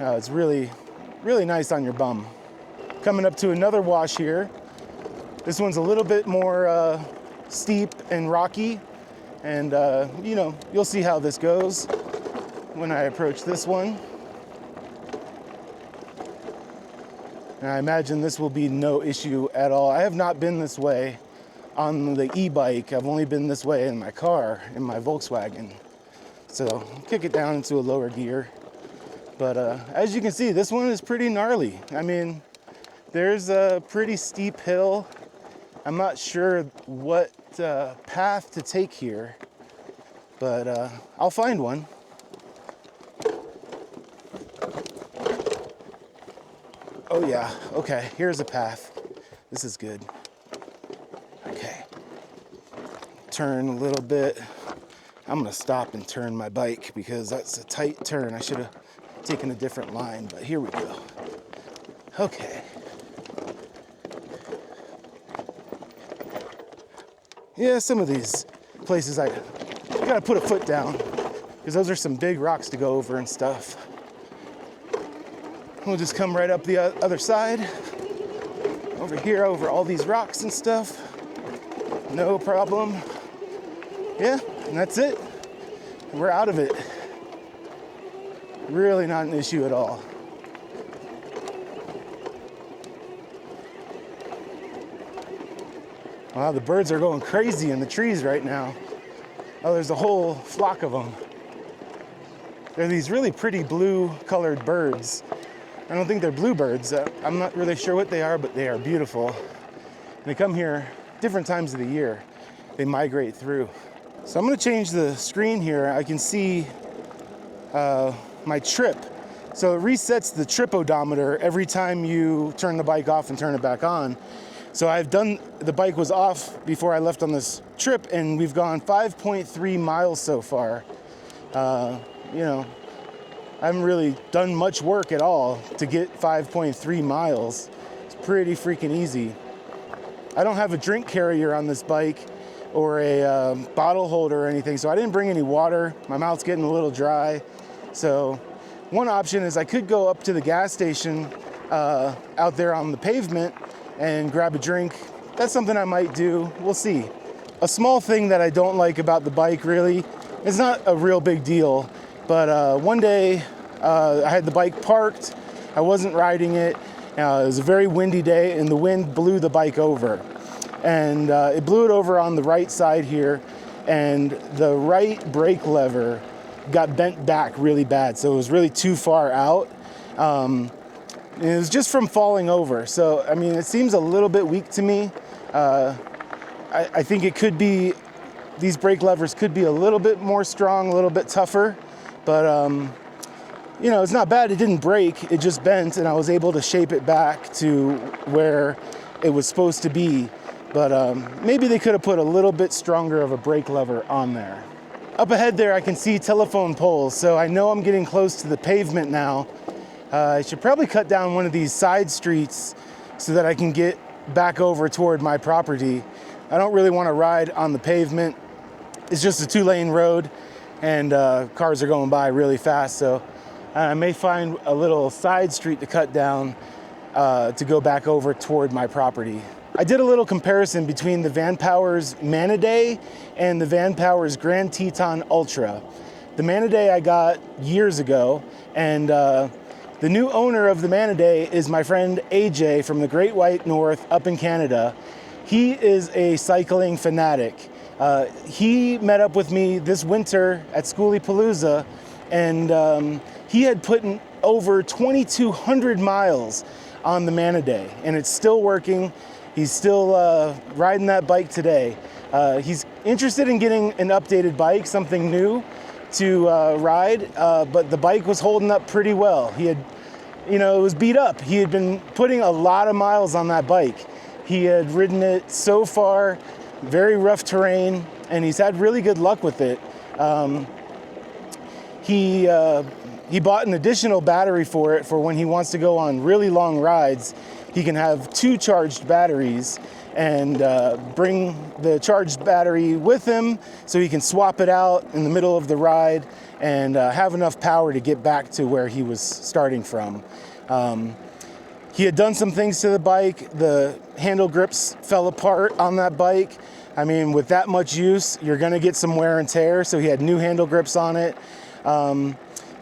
It's really nice on your bum. Coming up to another wash here. This one's a little bit more steep and rocky, and you know, you'll see how this goes when I approach this one. And I imagine this will be no issue at all. I have not been this way on the e-bike. I've only been this way in my car, in my Volkswagen. So kick it down into a lower gear. But as you can see, this one is pretty gnarly. I mean, there's a pretty steep hill. I'm not sure what path to take here, but I'll find one. Oh yeah, okay, here's a path. This is good. Okay, turn a little bit. I'm gonna stop and turn my bike because that's a tight turn. I should have taken a different line, but here we go. Okay. Yeah, some of these places I gotta put a foot down because those are some big rocks to go over and stuff. We'll just come right up the other side, over here, over all these rocks and stuff. No problem. Yeah, and that's it. We're out of it. Really not an issue at all. Wow, the birds are going crazy in the trees right now. Oh, there's a whole flock of them. They're these really pretty blue colored birds. I don't think they're bluebirds. I'm not really sure what they are, but they are beautiful. They come here different times of the year. They migrate through. So I'm gonna change the screen here. I can see my trip. So it resets the trip odometer every time you turn the bike off and turn it back on. So the bike was off before I left on this trip, and we've gone 5.3 miles so far. You know, I haven't really done much work at all to get 5.3 miles. It's pretty freaking easy. I don't have a drink carrier on this bike or a bottle holder or anything, so I didn't bring any water. My mouth's getting a little dry. So one option is I could go up to the gas station out there on the pavement and grab a drink. That's something I might do. We'll see. A small thing that I don't like about the bike, really, it's not a real big deal, but one day I had the bike parked. I wasn't riding it. It was a very windy day, and the wind blew the bike over. And it blew it over on the right side here, and the right brake lever got bent back really bad. So it was really too far out. And it was just from falling over. So, I mean, it seems a little bit weak to me. I think it could be, these brake levers could be a little bit more strong, a little bit tougher, but you know, it's not bad. It didn't break, it just bent, and I was able to shape it back to where it was supposed to be. But maybe they could have put a little bit stronger of a brake lever on there. Up ahead there, I can see telephone poles, so I know I'm getting close to the pavement now. I should probably cut down one of these side streets so that I can get back over toward my property. I don't really want to ride on the pavement. It's just a 2-lane road, and cars are going by really fast, so I may find a little side street to cut down to go back over toward my property. I did a little comparison between the Vanpowers Mandaday and the Vanpowers Grand Teton Ultra. The Mandaday I got years ago, and the new owner of the Mandaday is my friend AJ from the Great White North up in Canada. He is a cycling fanatic. He met up with me this winter at Schoolypalooza, and he had put in over 2,200 miles on the Mandaday, and it's still working. He's still riding that bike today. He's interested in getting an updated bike, something new to ride, but the bike was holding up pretty well. He had, you know, it was beat up. He had been putting a lot of miles on that bike. He had ridden it so far, very rough terrain, and he's had really good luck with it. He bought an additional battery for it for when he wants to go on really long rides. He can have 2 charged batteries and bring the charged battery with him so he can swap it out in the middle of the ride and have enough power to get back to where he was starting from. He had done some things to the bike. The handle grips fell apart on that bike. I mean, with that much use, you're gonna get some wear and tear, so he had new handle grips on it.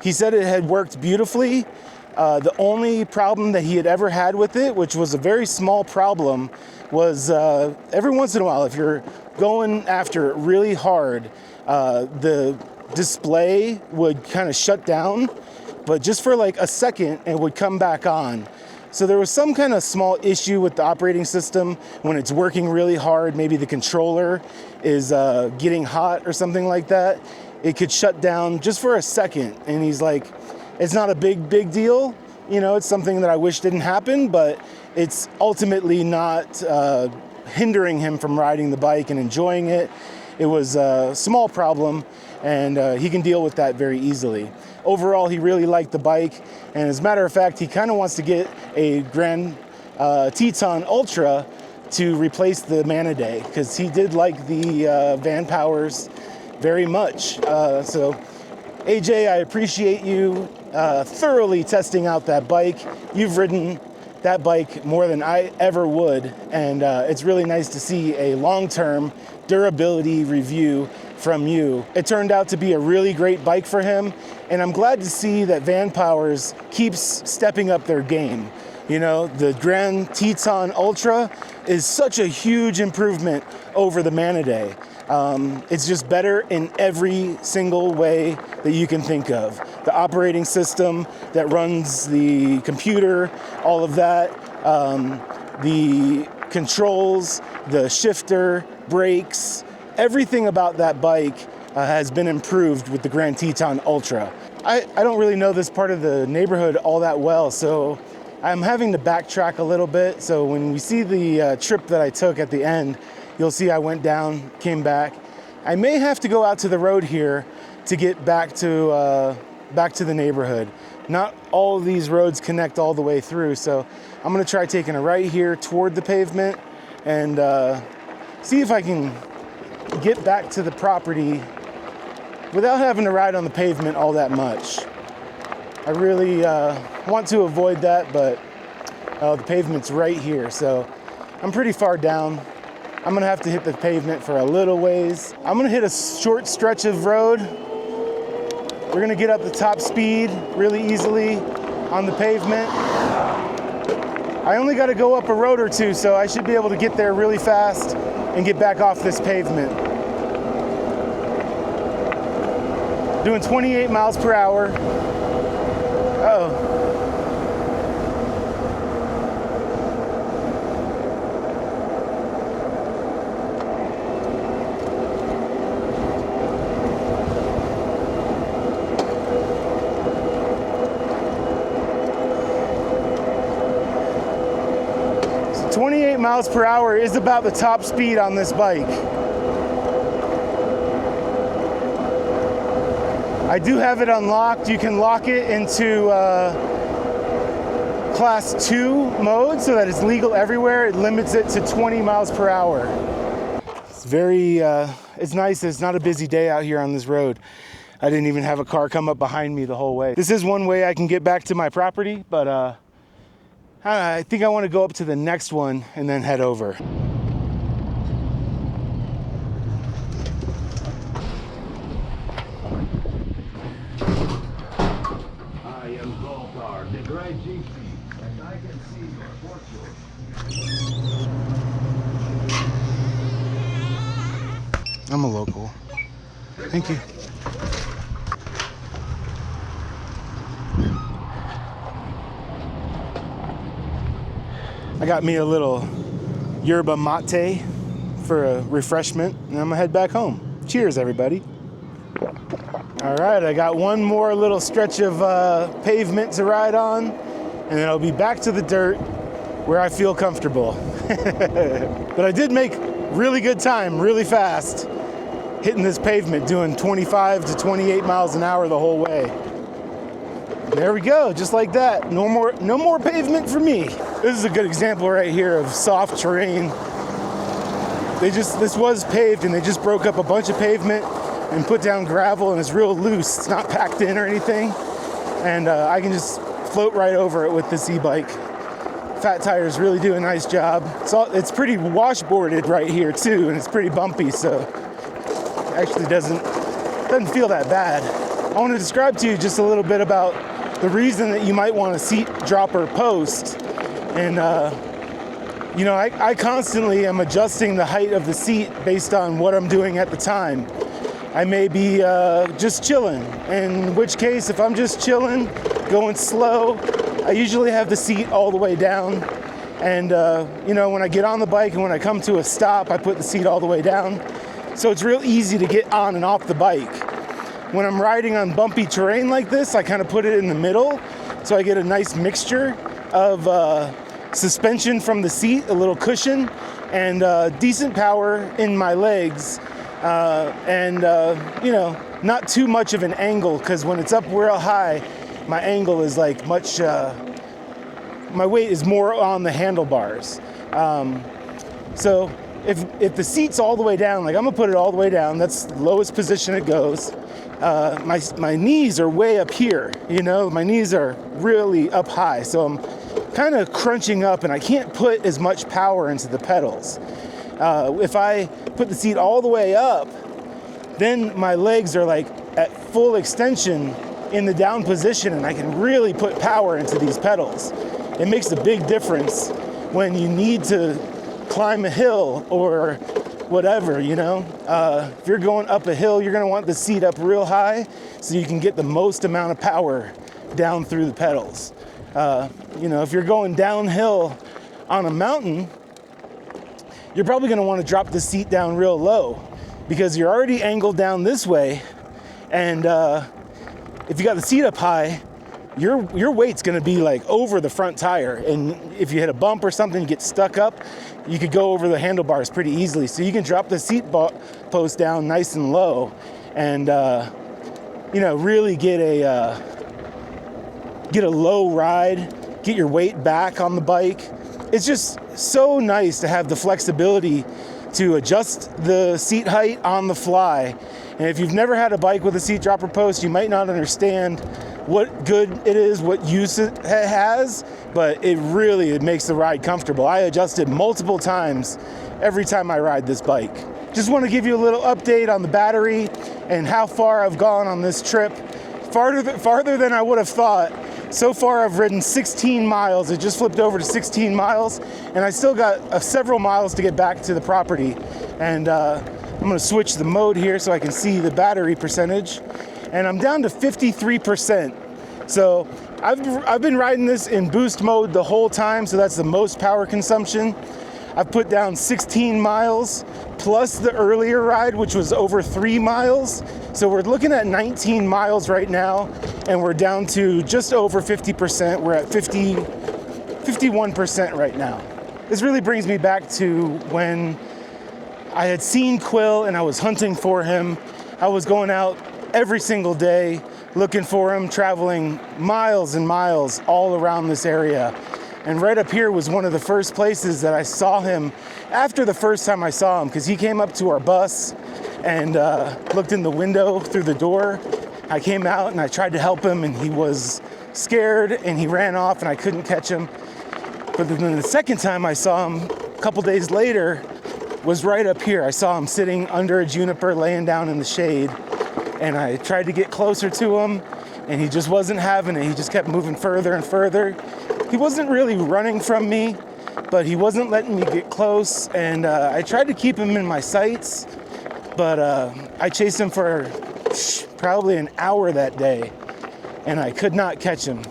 He said it had worked beautifully. The only problem that he had ever had with it, which was a very small problem, was every once in a while, if you're going after it really hard, the display would kind of shut down, but just for like a second, it would come back on. So there was some kind of small issue with the operating system when it's working really hard. Maybe the controller is getting hot or something like that. It could shut down just for a second. And he's like, it's not a big deal. You know, it's something that I wish didn't happen, but it's ultimately not hindering him from riding the bike and enjoying it. It was a small problem, and he can deal with that very easily. Overall, he really liked the bike, and as a matter of fact, he kind of wants to get a Grand Teton Ultra to replace the Mandaday, because he did like the Vanpowers very much. So, AJ, I appreciate you thoroughly testing out that bike. You've ridden that bike more than I ever would, and it's really nice to see a long-term durability review from you. It turned out to be a really great bike for him, and I'm glad to see that Vanpowers keeps stepping up their game. You know, the Grand Teton Ultra is such a huge improvement over the Mandaday. It's just better in every single way that you can think of. The operating system that runs the computer, all of that, the controls, the shifter, brakes, everything about that bike has been improved with the Grand Teton Ultra. I don't really know this part of the neighborhood all that well, so I'm having to backtrack a little bit. So when we see the trip that I took at the end, you'll see I went down, came back. I may have to go out to the road here to get back to the neighborhood. Not all of these roads connect all the way through, so I'm gonna try taking a right here toward the pavement and see if I can get back to the property without having to ride on the pavement all that much. I really want to avoid that, but the pavement's right here, so I'm pretty far down. I'm gonna have to hit the pavement for a little ways. I'm gonna hit a short stretch of road. We're gonna get up the top speed really easily on the pavement. I only gotta go up a road or two, so I should be able to get there really fast and get back off this pavement. doing 28 miles per hour. Uh-oh. So 28 miles per hour is about the top speed on this bike. I do have it unlocked. You can lock it into class 2 mode so that it's legal everywhere. It limits it to 20 miles per hour. It's very, it's nice. It's not a busy day out here on this road. I didn't even have a car come up behind me the whole way. This is one way I can get back to my property, but I think I want to go up to the next one and then head over. The great GP, and I can see your fortune. I'm a local. Thank you. I got me a little yerba mate for a refreshment, and I'm gonna head back home. Cheers, everybody. All right, I got one more little stretch of pavement to ride on, and then I'll be back to the dirt where I feel comfortable. But I did make really good time, really fast, hitting this pavement, doing 25 to 28 miles an hour the whole way. There we go, just like that. No more pavement for me. This is a good example right here of soft terrain. This was paved, and they just broke up a bunch of pavement and put down gravel, and it's real loose. It's not packed in or anything. And I can just float right over it with this e-bike. Fat Tires really do a nice job. It's pretty washboarded right here too, and it's pretty bumpy, so it actually doesn't feel that bad. I want to describe to you just a little bit about the reason that you might want a seat dropper post. And you know, I constantly am adjusting the height of the seat based on what I'm doing at the time. I may be just chilling, in which case, if I'm just chilling, going slow, I usually have the seat all the way down. And you know, when I get on the bike and when I come to a stop, I put the seat all the way down. So it's real easy to get on and off the bike. When I'm riding on bumpy terrain like this, I kind of put it in the middle, so I get a nice mixture of suspension from the seat, a little cushion, and decent power in my legs. You know, not too much of an angle, because when it's up real high, my angle is like much, my weight is more on the handlebars. So if the seat's all the way down, like I'm gonna put it all the way down, that's the lowest position it goes. My knees are way up here, you know, my knees are really up high, so I'm kind of crunching up and I can't put as much power into the pedals. If I put the seat all the way up, then my legs are like at full extension in the down position, and I can really put power into these pedals. It makes a big difference when you need to climb a hill or whatever, you know. If you're going up a hill, you're gonna want the seat up real high so you can get the most amount of power down through the pedals. You know, if you're going downhill on a mountain, you're probably gonna wanna drop the seat down real low because you're already angled down this way, and if you got the seat up high, your weight's gonna be like over the front tire, and if you hit a bump or something, you get stuck up, you could go over the handlebars pretty easily. So you can drop the seat post down nice and low, and you know, really get a low ride, get your weight back on the bike. It's just so nice to have the flexibility to adjust the seat height on the fly. And if you've never had a bike with a seat dropper post, you might not understand what good it is, what use it has, but it makes the ride comfortable. I adjust it multiple times every time I ride this bike. Just want to give you a little update on the battery and how far I've gone on this trip. Farther than I would have thought. So far I've ridden 16 miles. It just flipped over to 16 miles, and I still got several miles to get back to the property. And I'm gonna switch the mode here so I can see the battery percentage. and I'm down to 53%. So I've been riding this in boost mode the whole time, so that's the most power consumption. I've put down 16 miles plus the earlier ride, which was over 3 miles. So we're looking at 19 miles right now, and we're down to just over 50%. We're at 51% right now. This really brings me back to when I had seen Quill and I was hunting for him. I was going out every single day looking for him, traveling miles and miles all around this area. And right up here was one of the first places that I saw him after the first time I saw him, because he came up to our bus and looked in the window through the door. I came out and I tried to help him, and he was scared and he ran off and I couldn't catch him. But then the second time I saw him, a couple days later, was right up here. I saw him sitting under a juniper, laying down in the shade, and I tried to get closer to him, and he just wasn't having it. He just kept moving further and further. He wasn't really running from me, but he wasn't letting me get close, and I tried to keep him in my sights, but I chased him for probably an hour that day, and I could not catch him.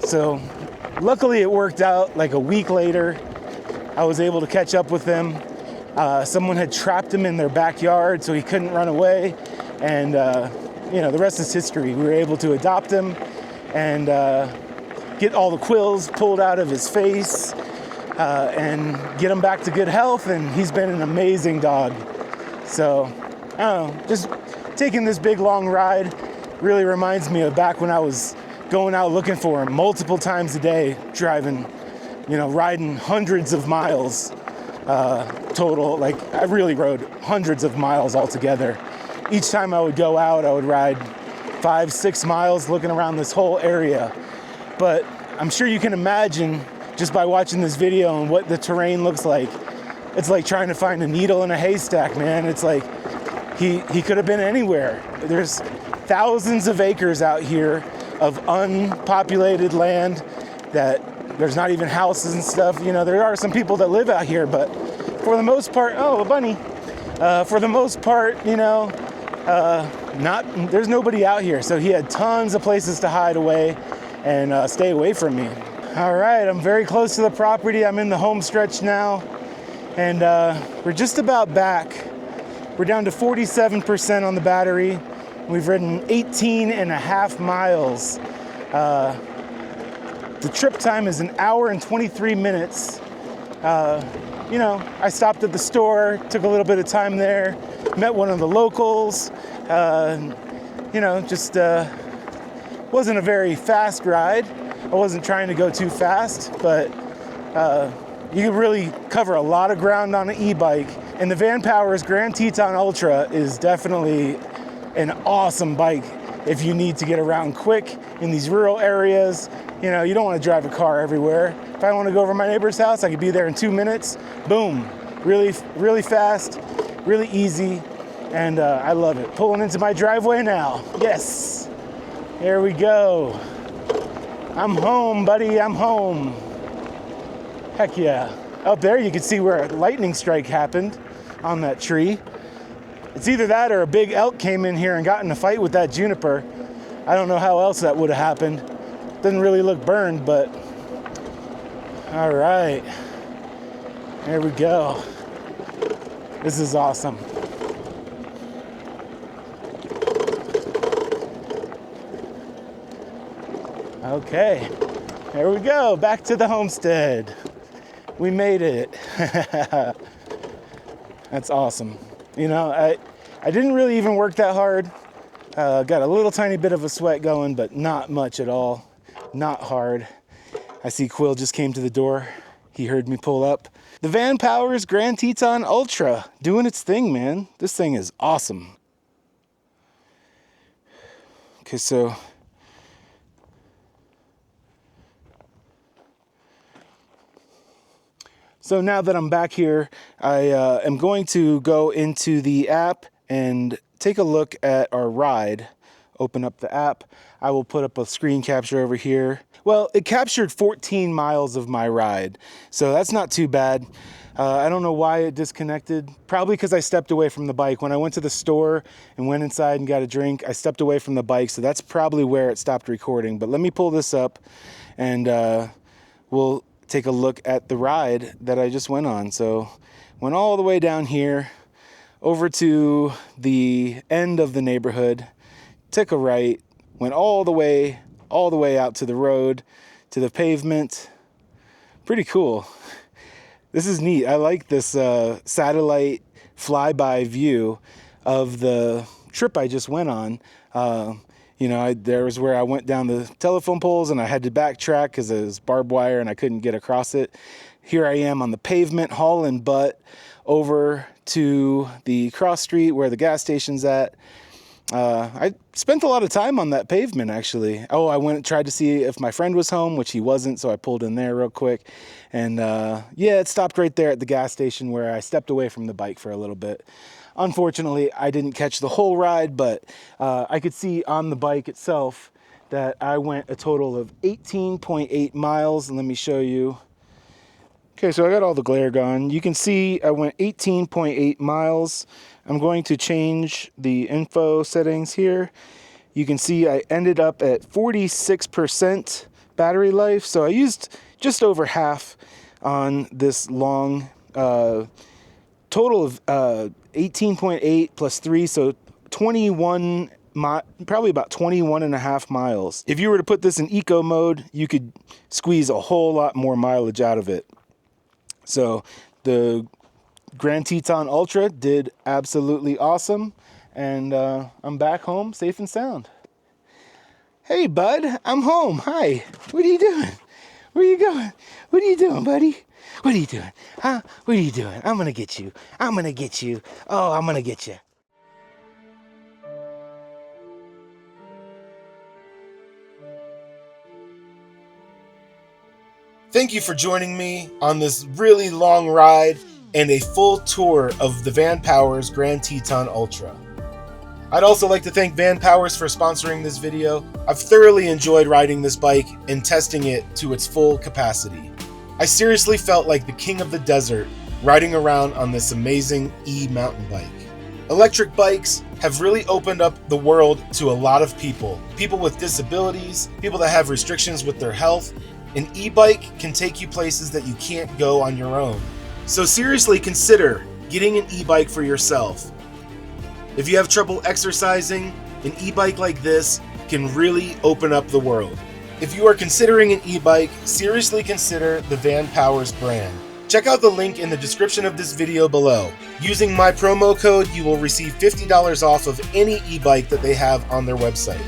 So luckily it worked out. Like a week later, I was able to catch up with him. Someone had trapped him in their backyard, so he couldn't run away, and the rest is history. We were able to adopt him and get all the quills pulled out of his face and get him back to good health, and he's been an amazing dog. So, I don't know, just taking this big long ride really reminds me of back when I was going out looking for him multiple times a day, driving, riding hundreds of miles total. Like, I really rode hundreds of miles altogether. Each time I would go out, I would ride 5-6 miles looking around this whole area. But I'm sure you can imagine, just by watching this video and what the terrain looks like, it's like trying to find a needle in a haystack, man. It's like he could have been anywhere. There's thousands of acres out here of unpopulated land that there's not even houses and stuff. There are some people that live out here, but for the most part, oh, a bunny. For the most part, there's nobody out here. So he had tons of places to hide away and stay away from me. All right, I'm very close to the property. I'm in the home stretch now, and we're just about back. We're down to 47% on the battery. We've ridden 18 and a half miles. The trip time is 1 hour and 23 minutes. I stopped at the store, took a little bit of time there, met one of the locals. Just wasn't a very fast ride. I wasn't trying to go too fast, but you can really cover a lot of ground on an e-bike. And the Vanpowers Grand Teton Ultra is definitely an awesome bike if you need to get around quick in these rural areas. You don't want to drive a car everywhere. If I want to go over to my neighbor's house, I could be there in 2 minutes. Boom. Really, really fast, really easy, and I love it. Pulling into my driveway now. Yes. There we go. I'm home, buddy. I'm home. Heck yeah. Up there you can see where a lightning strike happened on that tree. It's either that or a big elk came in here and got in a fight with that juniper. I don't know how else that would have happened. Doesn't really look burned, but all right. There we go. This is awesome. Okay, there we go. Back to the homestead. We made it. That's awesome. I didn't really even work that hard. Got a little tiny bit of a sweat going, but not much at all. Not hard. I see Quill just came to the door. He heard me pull up. The Vanpowers Grand Teton Ultra doing its thing, man. This thing is awesome. Okay, so now that I'm back here, I am going to go into the app and take a look at our ride. Open up the app. I will put up a screen capture over here. Well, it captured 14 miles of my ride, so that's not too bad. I don't know why it disconnected. Probably because I stepped away from the bike. When I went to the store and went inside and got a drink, I stepped away from the bike, so that's probably where it stopped recording. But let me pull this up and we'll take a look at the ride that I just went on. So went all the way down here over to the end of the neighborhood, took a right, went all the way out to the road, to the pavement. Pretty cool. This is neat. I like this satellite flyby view of the trip I just went on. You know, there was where I went down the telephone poles and I had to backtrack because it was barbed wire and I couldn't get across it. Here I am on the pavement, hauling butt over to the cross street where the gas station's at. I spent a lot of time on that pavement, actually. Oh, I went and tried to see if my friend was home, which he wasn't, so I pulled in there real quick. And yeah, it stopped right there at the gas station where I stepped away from the bike for a little bit. Unfortunately, I didn't catch the whole ride, but I could see on the bike itself that I went a total of 18.8 miles. And let me show you. Okay, so I got all the glare gone. You can see I went 18.8 miles. I'm going to change the info settings here. You can see I ended up at 46% battery life. So I used just over half on this long total of 18.8 plus 3, so 21, probably about 21 and a half miles. If you were to put this in eco mode, you could squeeze a whole lot more mileage out of it. So the Grand Teton Ultra did absolutely awesome, and I'm back home safe and sound. Hey bud, I'm home. Hi, what are you doing? Where are you going? What are you doing, buddy? What are you doing? Huh? What are you doing? I'm gonna get you. I'm gonna get you. Oh, I'm gonna get you. Thank you for joining me on this really long ride and a full tour of the Vanpowers Grand Teton Ultra. I'd also like to thank Vanpowers for sponsoring this video. I've thoroughly enjoyed riding this bike and testing it to its full capacity. I seriously felt like the king of the desert riding around on this amazing e-mountain bike. Electric bikes have really opened up the world to a lot of people. People with disabilities, people that have restrictions with their health. An e-bike can take you places that you can't go on your own. So seriously consider getting an e-bike for yourself. If you have trouble exercising, an e-bike like this can really open up the world. If you are considering an e-bike, seriously consider the Vanpowers brand. Check out the link in the description of this video below. Using my promo code, you will receive $50 off of any e-bike that they have on their website.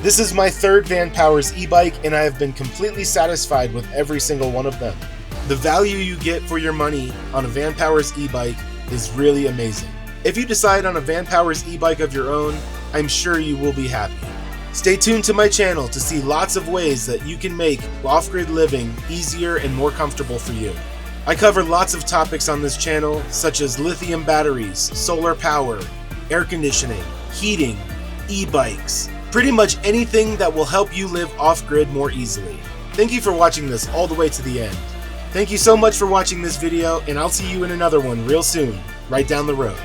This is my third Vanpowers e-bike, and I have been completely satisfied with every single one of them. The value you get for your money on a Vanpowers e-bike is really amazing. If you decide on a Vanpowers e-bike of your own, I'm sure you will be happy. Stay tuned to my channel to see lots of ways that you can make off-grid living easier and more comfortable for you. I cover lots of topics on this channel, such as lithium batteries, solar power, air conditioning, heating, e-bikes, pretty much anything that will help you live off-grid more easily. Thank you for watching this all the way to the end. Thank you so much for watching this video, and I'll see you in another one real soon, right down the road.